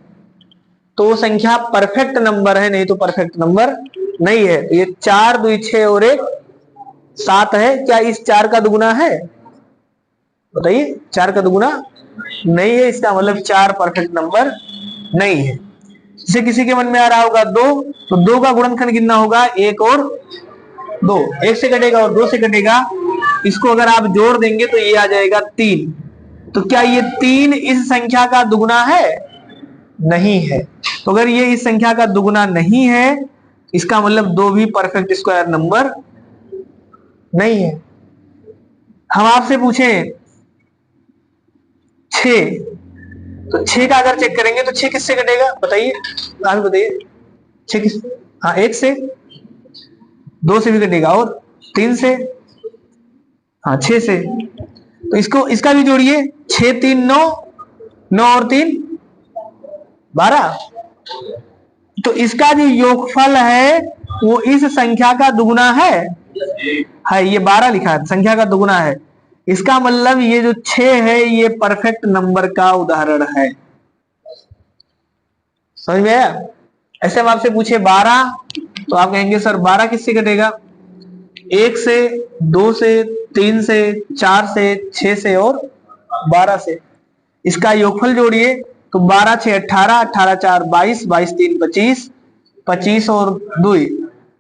तो वो संख्या परफेक्ट नंबर है, नहीं तो परफेक्ट नंबर नहीं है। ये 4 2 6 और 1 7 है, क्या इस 4 का दुगुना है? बताइए, 4 का दुगुना नहीं है, इसका मतलब 4 परफेक्ट नंबर नहीं है। जैसे किसी के मन में आ रहा होगा 2, तो 2 का गुणनखंड कितना होगा? 1 और 2, 1 से कटेगा और 2 से कटेगा, इसको अगर आप जोड़ देंगे तो ये आ जाएगा 3। तो क्या ये 3 इस संख्या का दुगुना है? नहीं है। तो अगर ये इस संख्या का दुगुना नहीं है इसका मतलब 2 भी परफेक्ट स्क्वायर नंबर नहीं है। हम आपसे पूछें 6, तो 6 का अगर चेक करेंगे तो 6 किससे कटेगा? बताइए, आप बताइए। 6 किस? हाँ 1 से, 2 से भी कटेगा और 3 से, हाँ 6 से। तो इसको इसका भी जोड़िए, 6 3 9, 9 और 3 12। तो इसका जो योगफल है वो इस संख्या का दुगुना है। है, ये 12 लिखा है, संख्या का दुगुना है। इसका मतलब ये जो 6 है ये परफेक्ट नंबर का उदाहरण है। समझ में आया? ऐसे हम आपसे पूछे 12, तो आप कहेंगे सर 12 किससे कटेगा? 1 से, 2 से, 3 से, 4 से, 6 से और 12 से। इसका योगफल जोड़िए तो 12 6 18, 18 4 22, 22 3 25, 25 और 2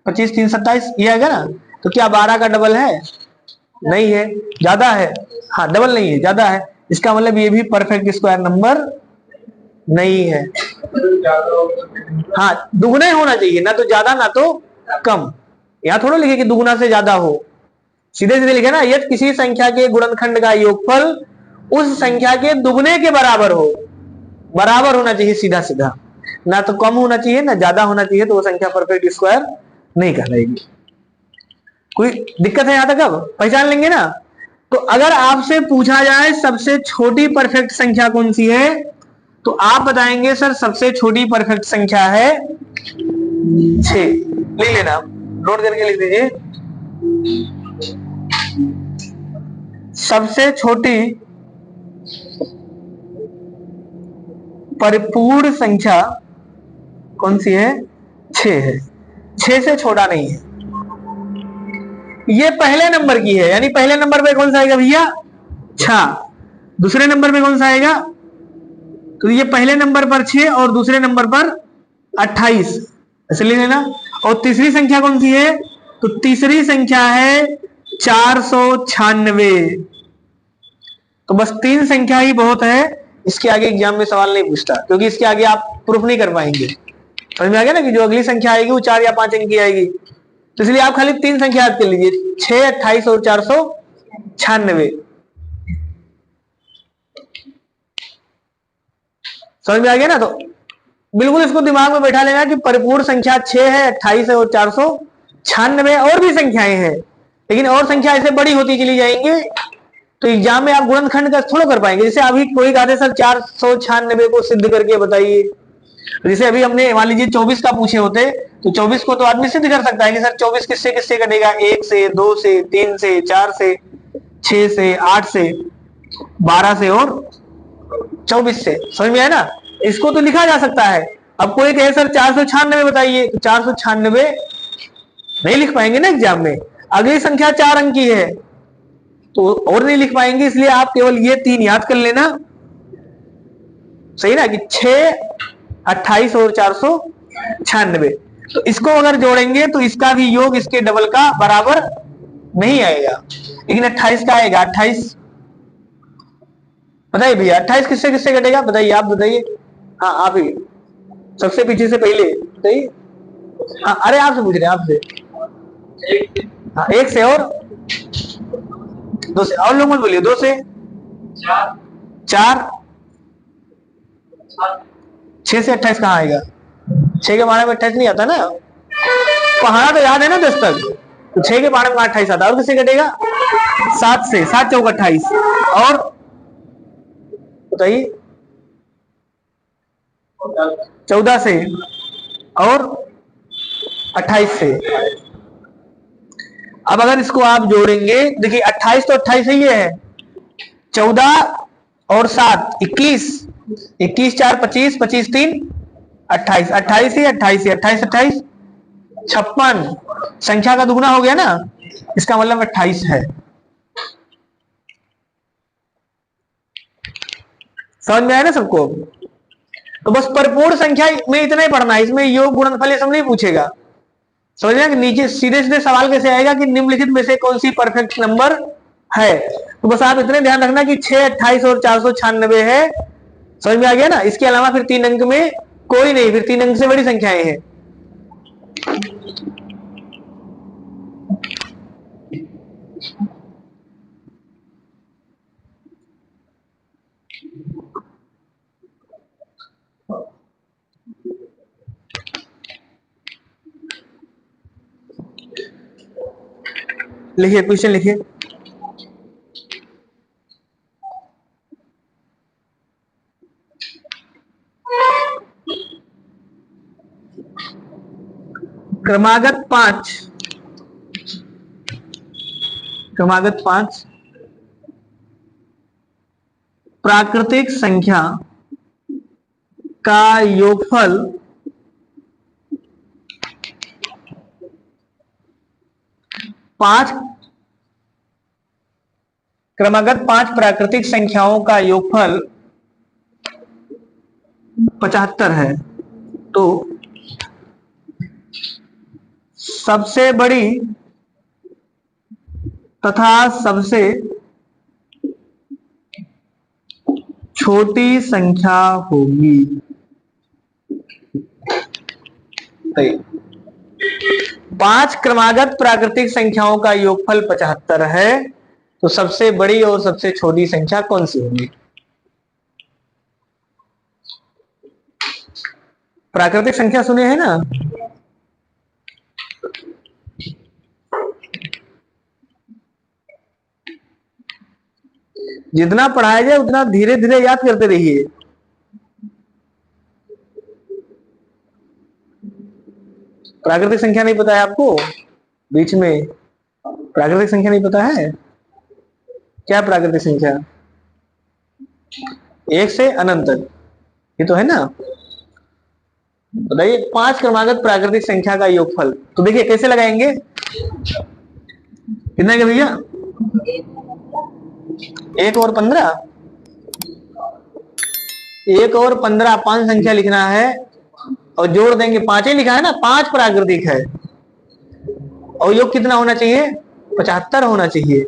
25 3 27, ये आएगा ना। तो क्या 12 का डबल है? नहीं है, ज्यादा है। हाँ, डबल नहीं है, ज्यादा है। इसका मतलब ये भी परफेक्ट स्क्वायर नंबर नहीं है। हाँ, दुगुना होना चाहिए, ना तो ज्यादा ना तो कम। यहाँ थोड़ा लिखे कि दुगुना से ज्यादा हो, सीधे सीधे लिखे ना, यदि किसी संख्या के गुणनखंड का योगफल उस संख्या के दुगुने के बराबर हो। बराबर होना चाहिए सीधा सीधा, ना तो कम होना चाहिए ना ज्यादा होना चाहिए, तो वो संख्या परफेक्ट स्क्वायर नहीं कहलाएगी। कोई दिक्कत है यहां तक? अब पहचान लेंगे ना। तो अगर आपसे पूछा जाए सबसे छोटी परफेक्ट संख्या कौन सी है, तो आप बताएंगे सर सबसे छोटी परफेक्ट संख्या है 6। लिख लेना, नोट करके लिख दीजिए। सबसे छोटी परिपूर्ण संख्या कौन सी है? 6 है। 6 से छोटा नहीं है। ये पहले नंबर की है, यानी पहले नंबर पे कौन सा आएगा भैया? 6। दूसरे नंबर पे कौन सा आएगा? तो ये पहले नंबर पर 6 और दूसरे नंबर पर 28, ऐसे लिख लेना। और तीसरी संख्या कौन सी है? तो तीसरी संख्या है 496। तो बस 3 संख्या ही बहुत है, इसके आगे एग्जाम में सवाल नहीं पूछता, क्योंकि इसके आगे आप प्रूफ नहीं कर पाएंगे। समझ में आ गया ना कि जो अगली संख्या आएगी वो 4 या 5 अंक की आएगी। तो इसलिए आप खाली 3 संख्या याद कर लीजिए, 6, 28 और 496। समझ में आ गया ना? तो बिल्कुल इसको दिमाग में बैठा लेना कि परिपूर्ण संख्या 6 है, 28 है और 496। और भी संख्याएं हैं, लेकिन और संख्या ऐसे बड़ी होती चली जाएंगी, तो एग्जाम में आप गुणनखंड का थोड़ा कर पाएंगे। जैसे अभी कोई कहते सर 496 को सिद्ध करके बताइए, जैसे अभी हमने मान लीजिए 24 का पूछे होते, तो 24 को तो आदमी सिद्ध कर सकता है कि सर 24 किससे किससे कटेगा? 1 से, 2 से, 3 से, 4 से, 6 से, 8 से, 12 से और 24 से। समझ में आया ना? इसको तो लिखा जा सकता है। अब कोई कहे सर 496 बताइए, तो 496 नहीं लिख पाएंगे ना एग्जाम में। अगली संख्या 4 अंक की है तो और नहीं लिख पाएंगे, इसलिए आप केवल ये 3 याद कर लेना। सही ना कि 6, 28 और 496। तो इसको अगर जोड़ेंगे तो इसका भी योग इसके डबल का बराबर नहीं आएगा, लेकिन 28 का आएगा। 28 बताइए भैया, 28 किससे किससे कटेगा? बताइए, आप बताइए। हाँ, आप ही सबसे पीछे से पहले बताइए। हाँ, अरे आपसे पूछ रहे हैं, आपसे। हाँ, 1 से और 2 से, और लोग मत बोलिए। 2 से 4, 6 से 28 कहाँ आएगा? 6 के बारे में 28 नहीं आता ना, पहाड़ा तो याद है ना 10 तक, तो 6 के बारे में 28 आता। और किससे कटेगा? 7 से, 7 चौक 28 और बताइए 14 से और 28 से। अब अगर इसको आप जोड़ेंगे, देखिए 28 तो 28 ही है, 14 और 7 21, 21 4 25, 25 3 28, 28 ही 28 ही 28 28 56। संख्या का दुगुना हो गया ना, इसका मतलब 28 है। समझ में आया ना सबको? तो बस परिपूर्ण संख्या में इतना ही पढ़ना है, इसमें योग गुणनफल ये सब नहीं पूछेगा। समझ कि नीचे सीधे सीधे सवाल कैसे आएगा कि निम्नलिखित में से कौन सी परफेक्ट नंबर है। तो बस आप इतने ध्यान रखना कि 6, 28 और 496 है। समझ में आ गया ना? इसके अलावा फिर 3 अंक में कोई नहीं, फिर 3 अंक से बड़ी संख्याएं हैं। लिखिए, क्वेश्चन लिखिए। क्रमागत 5 क्रमागत 5 प्राकृतिक संख्या का योगफल क्रमागत 5 प्राकृतिक संख्याओं का योगफल 75 है। तो सबसे बड़ी तथा सबसे छोटी संख्या होगी। 5 क्रमागत प्राकृतिक संख्याओं का योगफल 75 है, तो सबसे बड़ी और सबसे छोटी संख्या कौन सी होगी? प्राकृतिक संख्या सुने हैं ना? जितना पढ़ाया जाए उतना धीरे धीरे याद करते रहिए। प्राकृतिक संख्या नहीं पता है आपको? बीच में प्राकृतिक संख्या नहीं पता है? क्या प्राकृतिक संख्या? 1 से अनंत तक, ये तो है ना। बताइए 5 क्रमागत प्राकृतिक संख्या का योगफल, तो देखिए कैसे लगाएंगे। कितना है भैया? 1 और 15, 1 और 15 5 संख्या लिखना है और जोड़ देंगे। 5 ही लिखा है ना, 5 प्राकृतिक है और योग कितना होना चाहिए? 75 होना चाहिए।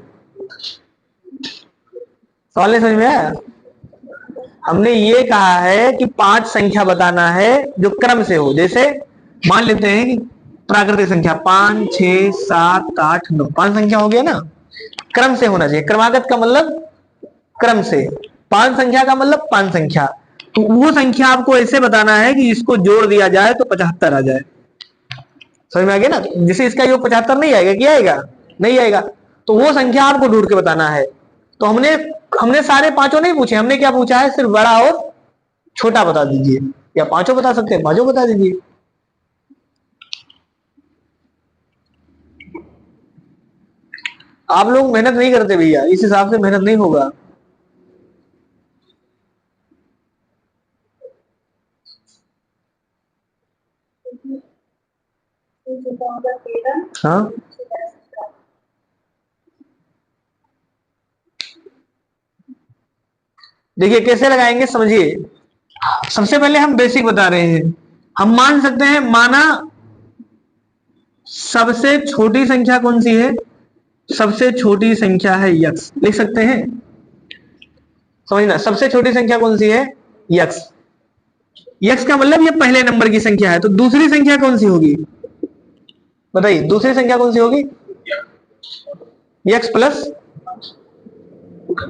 सवाल नहीं समझ में आया? हमने ये कहा है कि 5 संख्या बताना है जो क्रम से हो। जैसे मान लेते हैं कि प्राकृतिक संख्या 5 6 7 8 9 5 संख्या हो गया ना, क्रम से होना चाहिए। क्रमागत का मतलब क्रम से, 5 संख्या का मतलब 5 संख्या। तो वो संख्या आपको ऐसे बताना है कि इसको जोड़ दिया जाए तो 75 आ जाए। समझ में आ गया ना? जैसे इसका योग 75 नहीं आएगा, क्या आएगा? नहीं आएगा। तो वो संख्या आपको ढूंढ के बताना है। तो हमने सारे पांचों नहीं पूछे, हमने क्या पूछा है? सिर्फ बड़ा और छोटा बता दीजिए, या पांचों बता सकते हैं, पांचों बता दीजिए। आप लोग मेहनत नहीं करते भैया, इस हिसाब से मेहनत नहीं होगा। हाँ देखिए कैसे लगाएंगे, समझिए। सबसे पहले हम बेसिक बता रहे हैं। हम मान सकते हैं, माना सबसे छोटी संख्या कौन सी है? सबसे छोटी संख्या है यक्स, लिख सकते हैं। समझना, सबसे छोटी संख्या कौन सी है? यक्स। यक्स का मतलब ये पहले नंबर की संख्या है। तो दूसरी संख्या कौन सी होगी? बताइए दूसरी संख्या कौन सी होगी? यक्स प्लस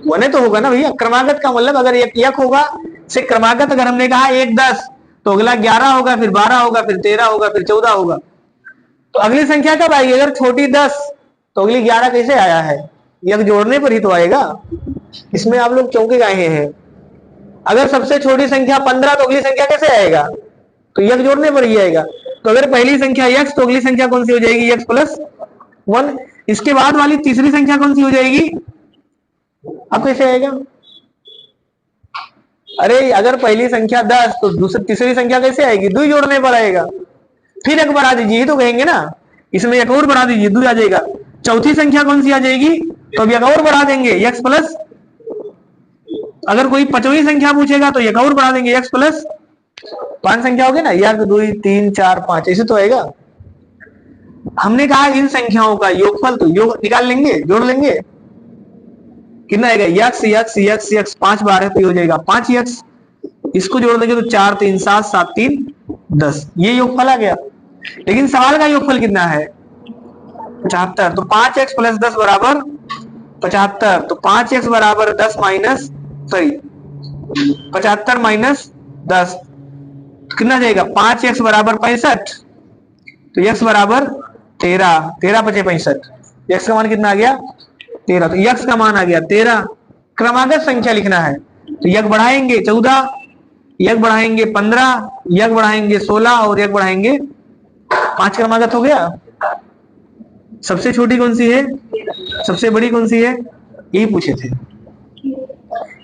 1 तो होगा ना भैया। क्रमागत का मतलब अगर एक यक होगा से क्रमागत, अगर हमने कहा 1 10 तो अगला 11 होगा, फिर 12 होगा, फिर 13 होगा, फिर 14 होगा। तो अगली संख्या कब आएगी? अगर छोटी 10 तो अगली 11 कैसे आया है? यक जोड़ने पर ही तो आएगा। इसमें आप लोग चौंके गए हैं। अगर सबसे छोटी संख्या 15 तो अगली संख्या कैसे आएगा? तो यक जोड़ने पर ही आएगा। तो अगर पहली संख्या यक्स तो अगली संख्या कौन सी हो जाएगी? X plus 1। इसके बाद वाली तीसरी संख्या कौन सी हो जाएगी? अब कैसे आएगा? अरे अगर पहली संख्या 10 तो दूसरी तीसरी संख्या कैसे आएगी? 2 जोड़ने पर आएगा। फिर एक बढ़ा दीजिए तो कहेंगे ना, इसमें एक और बढ़ा दीजिए, 2 आ जाएगा। चौथी संख्या कौन सी आ जाएगी? तो अब एक और बढ़ा देंगे, यक्स प्लस। अगर कोई 5वीं संख्या पूछेगा तो एक और बढ़ा देंगे, यक्स प्लस 5 संख्या हो गई ना, 1 2 3 4 5, ऐसे तो आएगा। हमने कहा इन संख्याओं का योगफल, तो योग निकाल लेंगे, जोड़ लेंगे। कितना आएगा? यक्स यक्स यक्स यक्स 5 बार है तो हो जाएगा 5 यक्स। इसको जोड़ देंगे तो 4 3 7 7 3 10, ये योगफल आ गया। लेकिन सवाल का योगफल कितना है? 75। तो 5x प्लस 10 बराबर 75। तो 5x बराबर 10 माइनस 75 माइनस 10 कितना जाएगा? 5x बराबर 65। तो x बराबर 13, 13 5 65। x का मान कितना आ गया? 13। तो x का मान आ गया 13। क्रमागत संख्या लिखना है तो यक बढ़ाएंगे 14, यक बढ़ाएंगे 15, यक बढ़ाएंगे 16 और यक बढ़ाएंगे 5। क्रमागत हो गया। सबसे छोटी कौन सी है? सबसे बड़ी कौन सी है, यही पूछे थे।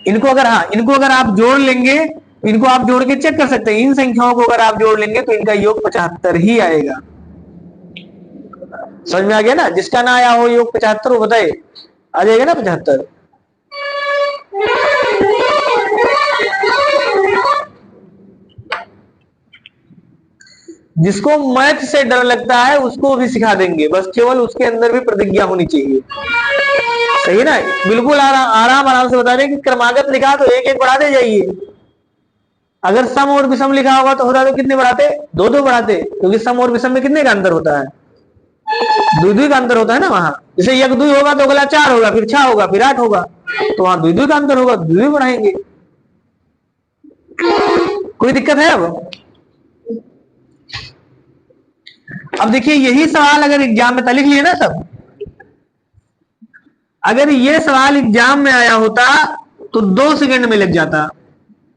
इनको अगर आप जोड़ लेंगे, इनको आप जोड़ के चेक कर सकते हैं, इन संख्याओं को अगर आप जोड़ लेंगे तो इनका योग 75 ही आएगा। समझ में आ गया ना, जिसका ना आया हो योग 75 वो बताए, आ जाएगा ना 75। जिसको मैथ से डर लगता है उसको भी सिखा देंगे, बस केवल उसके अंदर भी प्रतिज्ञा होनी चाहिए। सही है ना, बिल्कुल आराम से बता रहे कि क्रमागत लिखा तो एक एक बढ़ाते जाइए। अगर सम और विषम लिखा होगा तो होता तो कितने बढ़ाते, दो दो बढ़ाते, क्योंकि सम और विषम में कितने का अंतर होता है, द्विद्वी का अंतर होता है ना। वहां जैसे एक दुई होगा तो अगला 4 होगा, फिर 6 होगा, फिर 8 होगा, तो वहां द्विद्वी का अंतर होगा, द्विद्वी बढ़ाएंगे। कोई दिक्कत है? अब देखिए यही सवाल अगर एग्जाम में लिख लिए ना सब, अगर ये सवाल एग्जाम में आया होता तो 2 सेकंड में लग जाता।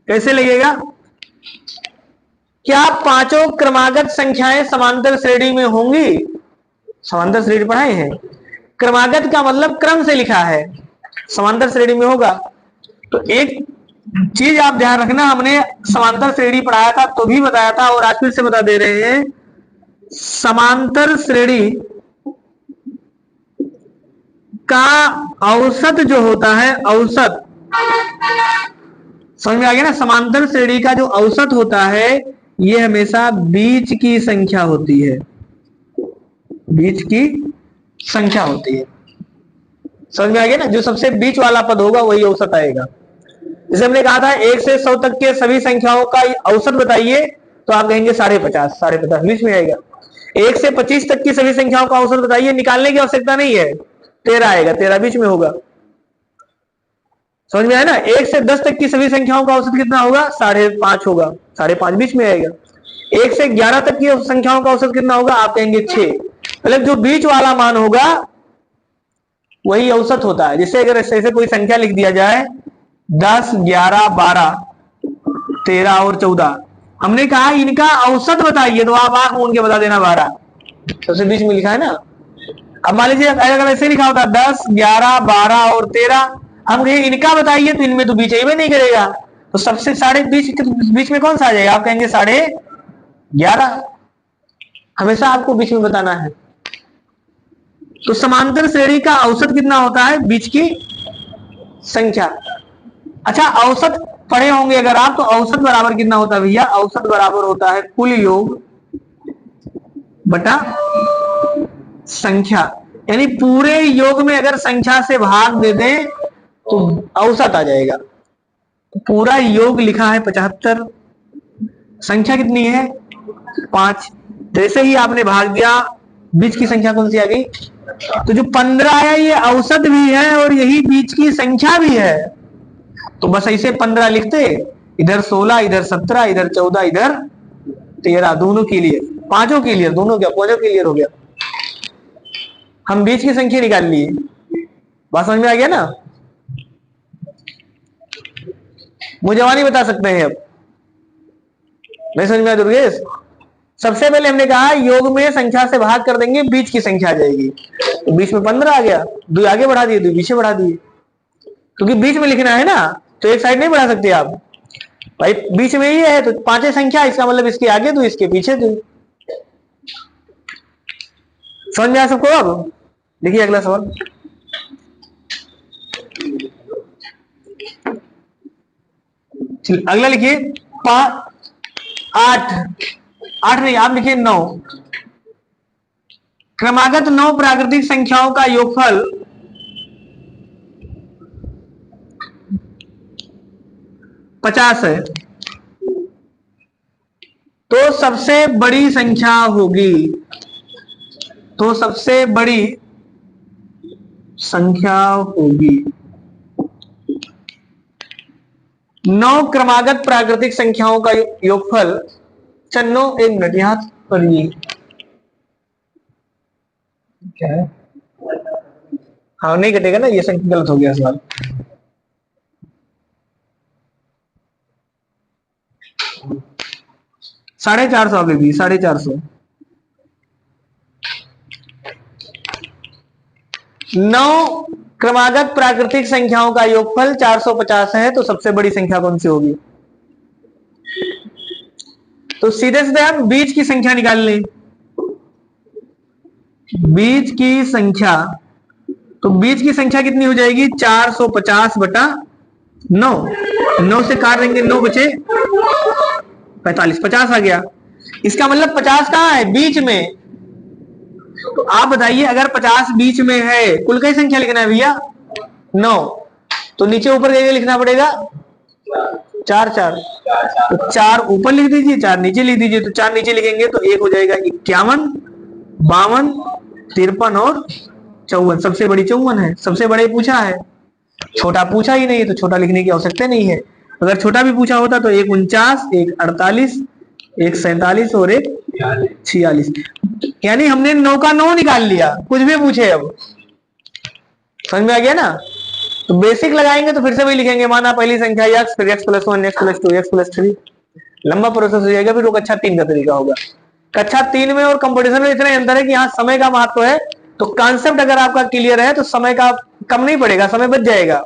कैसे लगेगा? क्या पांचों क्रमागत संख्याएं समांतर श्रेणी में होंगी? समांतर श्रेणी पढ़ाए हैं, क्रमागत का मतलब क्रम से लिखा है, समांतर श्रेणी में होगा। तो एक चीज आप ध्यान रखना, हमने समांतर श्रेणी पढ़ाया था तो भी बताया था और आज फिर से बता दे रहे हैं, समांतर श्रेणी का औसत जो होता है, औसत, समझ में आ गया ना, समांतर श्रेणी का जो औसत होता है ये हमेशा बीच की संख्या होती है, बीच की संख्या होती है। समझ में आ गया ना, जो सबसे बीच वाला पद होगा वही औसत आएगा। जैसे हमने कहा था 1 से 100 तक के सभी संख्याओं का औसत बताइए, तो आप कहेंगे 50.5, 50.5 बीच में आएगा। 1 से 25 तक की सभी संख्याओं का औसत बताइए, निकालने की आवश्यकता नहीं है, 13 आएगा, 13 बीच में होगा। समझ में आया ना। 1 से 10 तक की सभी संख्याओं का औसत कितना होगा, 5.5 होगा, 5.5 बीच में आएगा। 1 से 11 तक की संख्याओं का औसत कितना होगा, आप कहेंगे 6। मतलब जो बीच वाला मान होगा वही औसत होता है। जैसे अगर ऐसे कोई संख्या लिख दिया जाए 10, 11, 12, 13 और 14, हमने कहा इनका औसत बताइए, तो आप आंख मूंद के बता देना 12, सबसे बीच में लिखा है ना। अब मान लीजिए अगर ऐसे लिखा होता 10, 11, 12 और 13, हम कहें इनका बताइए, तो इनमें तो बीच ही में नहीं करेगा, तो सबसे बीच में कौन सा आ जाएगा, आप कहेंगे 11.5। हमेशा आपको बीच में बताना है। तो समांतर श्रेणी का औसत कितना होता है, बीच की संख्या। अच्छा, औसत पढ़े होंगे अगर आप, तो औसत बराबर कितना होता है भैया, औसत बराबर होता है कुल योग बटा संख्या। यानी पूरे योग में अगर संख्या से भाग दे दें तो औसत आ जाएगा। पूरा योग लिखा है 75, संख्या कितनी है 5, जैसे ही आपने भाग दिया बीच की संख्या कौन सी आ गई, तो जो 15 आया ये औसत भी है और यही बीच की संख्या भी है। तो बस ऐसे 15 लिखते, इधर 16, इधर 17, इधर 14, इधर 13, दोनों के लिए, पांचों के लिए, दोनों क्या पांचों के लिए हो गया। हम बीच की संख्या निकाल लिए। बात समझ में आ गया ना। मुझे नहीं बता सकते हैं अब, नहीं समझ में आया दुर्गेश। सबसे पहले हमने कहा योग में संख्या से भाग कर देंगे, बीच की संख्या आ जाएगी, तो बीच में 15 आ गया, 2 आगे बढ़ा दिए, 2 पीछे बढ़ा दिए, क्योंकि बीच में लिखना है ना, तो एक साइड नहीं बढ़ा सकते आप भाई, बीच में ही है तो 5 संख्या, इसका मतलब इसके आगे 2 इसके पीछे 2। समझ में आया सबको? अब देखिए अगला सवाल, अगला लिखिए 8 नहीं, आप लिखिए 9। क्रमागत 9 प्राकृतिक संख्याओं का योगफल 50 है, तो सबसे बड़ी संख्या होगी, तो सबसे बड़ी संख्या होगी 9 क्रमागत प्राकृतिक संख्याओं का योगफल। चन्नो एक मिनट यहां पर, ये क्या है, हाँ नहीं कटेगा ना, ये संख्या गलत हो गया सवाल। 450 अभी भी 450, 9 क्रमागत प्राकृतिक संख्याओं का योगफल 450 है, तो सबसे बड़ी संख्या कौन सी होगी? तो सीधे सीधे हम बीज की संख्या निकाल लें। बीज की संख्या, तो बीज की संख्या कितनी हो जाएगी? 450 बटा 9। 9 से काट देंगे, 9 बचे 45, 50 आ गया। इसका मतलब 50 कहां है? बीच में। तो आप बताइए, अगर 50 बीच में है, कुल कई संख्या लिखना है भैया? 9। तो नीचे ऊपर लिखना पड़ेगा 4 4। तो 4 ऊपर लिख दीजिए, 4 नीचे लिख दीजिए। तो 4 नीचे लिखेंगे तो एक हो जाएगा 51, 52, 53 और 54। सबसे बड़ी 54 है, सबसे बड़े पूछा है, छोटा पूछा ही नहीं, तो छोटा लिखने की आवश्यकता नहीं है। अगर छोटा भी पूछा होता तो एक 49, एक 48, एक 47 और एक 46। यानी हमने 9 का 9 निकाल लिया, कुछ भी पूछे। अब समझ में आ गया ना? तो बेसिक लगाएंगे तो फिर से वही लिखेंगे, माना पहली संख्या x, फिर x + 1, x + 2, x + 3। लंबा प्रोसेस हो जाएगा। फिर वो कक्षा 3 का तरीका होगा। कक्षा 3 में और कंपटीशन में इतना अंतर है कि यहाँ समय का महत्व है। तो कॉन्सेप्ट अगर आपका क्लियर है तो समय का कम नहीं पड़ेगा, समय बच जाएगा।